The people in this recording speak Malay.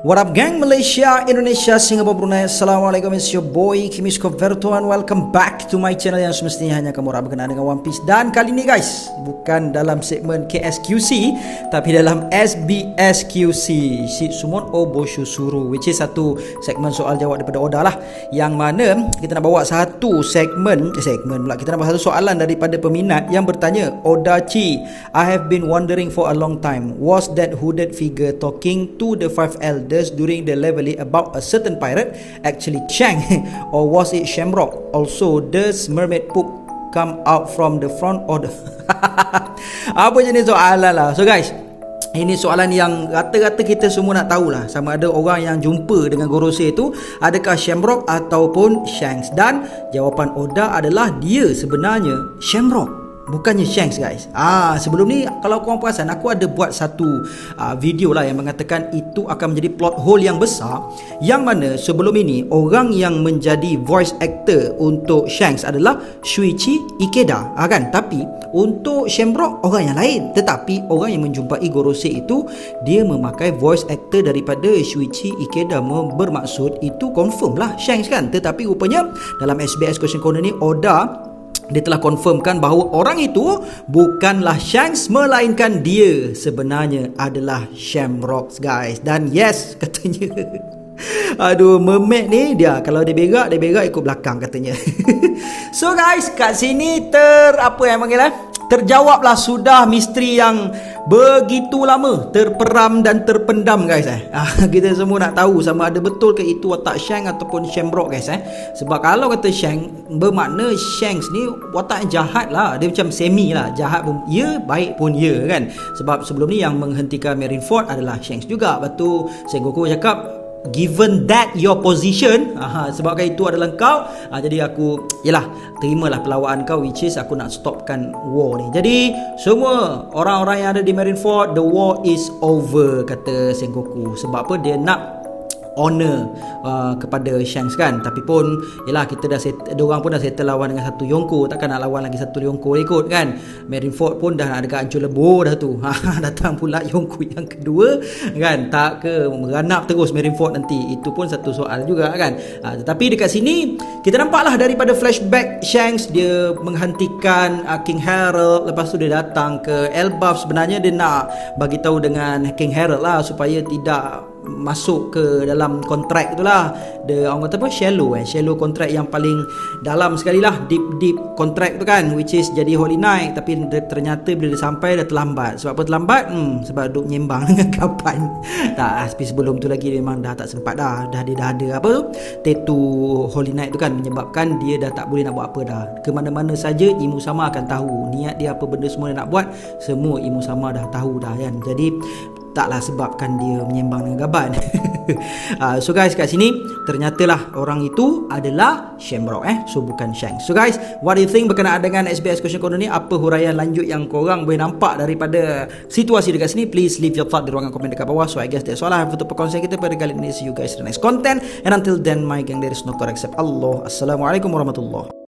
What up gang, Malaysia, Indonesia, Singapore, Brunei. Assalamualaikum, it's your boy Kimis Converto and welcome back to my channel yang semestinya hanya kamu berkenaan dengan One Piece. Dan kali ni guys, bukan dalam segmen KSQC tapi dalam SBSQC, Shitsumon o Boshusuru, which is satu segmen soal jawab daripada Oda lah, yang mana kita nak bawa satu segmen pula, kita nak bawa satu soalan daripada peminat yang bertanya, Odachi, I have been wondering for a long time, was that hooded figure talking to the five elders during the leveling about a certain pirate actually Chang or was it Shamrock? Also, does mermaid poop come out from the front or the apa jenis soalan lah. So guys, ini soalan yang rata-rata kita semua nak tahulah, sama ada orang yang jumpa dengan Gorosei itu adakah Shamrock ataupun Shanks, dan jawapan Oda adalah dia sebenarnya Shamrock, bukannya Shanks guys. Sebelum ni kalau korang perasan, aku ada buat satu video lah yang mengatakan itu akan menjadi plot hole yang besar, yang mana sebelum ini orang yang menjadi voice actor untuk Shanks adalah Shuichi Ikeda kan, tapi untuk Shamrock orang yang lain, tetapi orang yang menjumpai Gorosei itu dia memakai voice actor daripada Shuichi Ikeda, bermaksud itu confirm lah Shanks kan. Tetapi rupanya dalam SBS Question Corner ni Oda dia telah confirmkan bahawa orang itu bukanlah Shanks, melainkan dia sebenarnya adalah Shamrock guys. Dan yes, katanya aduh, mermaid ni dia kalau dia berak ikut belakang katanya. So guys, kat sini terjawablah sudah misteri yang begitu lama terperam dan terpendam guys. Kita semua nak tahu sama ada betul ke itu watak Shanks ataupun Shamrock guys. Sebab kalau kata Shanks, bermakna Shanks ni watak jahat lah, dia macam semi lah, jahat pun ya, baik pun ya kan. Sebab sebelum ni yang menghentikan Marineford adalah Shanks juga. Lepas tu Sengoku cakap, given that your position, sebabkan itu adalah kau, jadi aku terimalah pelawaan kau, which is aku nak stopkan war ni. Jadi semua orang-orang yang ada di Marineford, the war is over, kata Sengoku. Sebab apa? Dia nak honor kepada Shanks kan. Tapi pun kita dah diorang pun dah settle lawan dengan satu Yonko, takkan nak lawan lagi satu Yonko ikut kan. Marineford pun dah nak dekat hancur lebur dah tu. Datang pula Yonko yang kedua kan, tak ke meranap terus Marineford nanti, itu pun satu soal juga kan. Tetapi dekat sini kita nampaklah daripada flashback Shanks, dia menghentikan King Harold, lepas tu dia datang ke Elbaf. Sebenarnya dia nak bagi tahu dengan King Harold lah supaya tidak masuk ke dalam kontrak itulah, orang kata apa, shallow kontrak yang paling dalam sekali lah, deep kontrak tu kan, which is jadi Holy Knight. Tapi ternyata bila dia sampai dah terlambat. Sebab apa terlambat? Sebab duk nyembang dengan kapan. Tapi sebelum tu lagi dia memang dah tak sempat dah dia dah ada tattoo Holy Knight tu kan, menyebabkan dia dah tak boleh nak buat apa dah. Ke mana-mana saja Imu Sama akan tahu niat dia, apa benda semua dia nak buat, semua Imu Sama dah tahu dah kan. Jadi taklah sebabkan dia menyembang dengan gaban. So guys, kat sini ternyatalah orang itu adalah Shamrock so bukan Shanks. So guys, what do you think berkenaan dengan SBS Question Corner ni? Apa huraian lanjut yang korang boleh nampak daripada situasi dekat sini? Please leave your thought di ruangan komen dekat bawah. So I guess that's all lah untuk perkongsian kita pada kali ini. See you guys in the next content, and until then my gang, there is no correct except Allah. Assalamualaikum warahmatullahi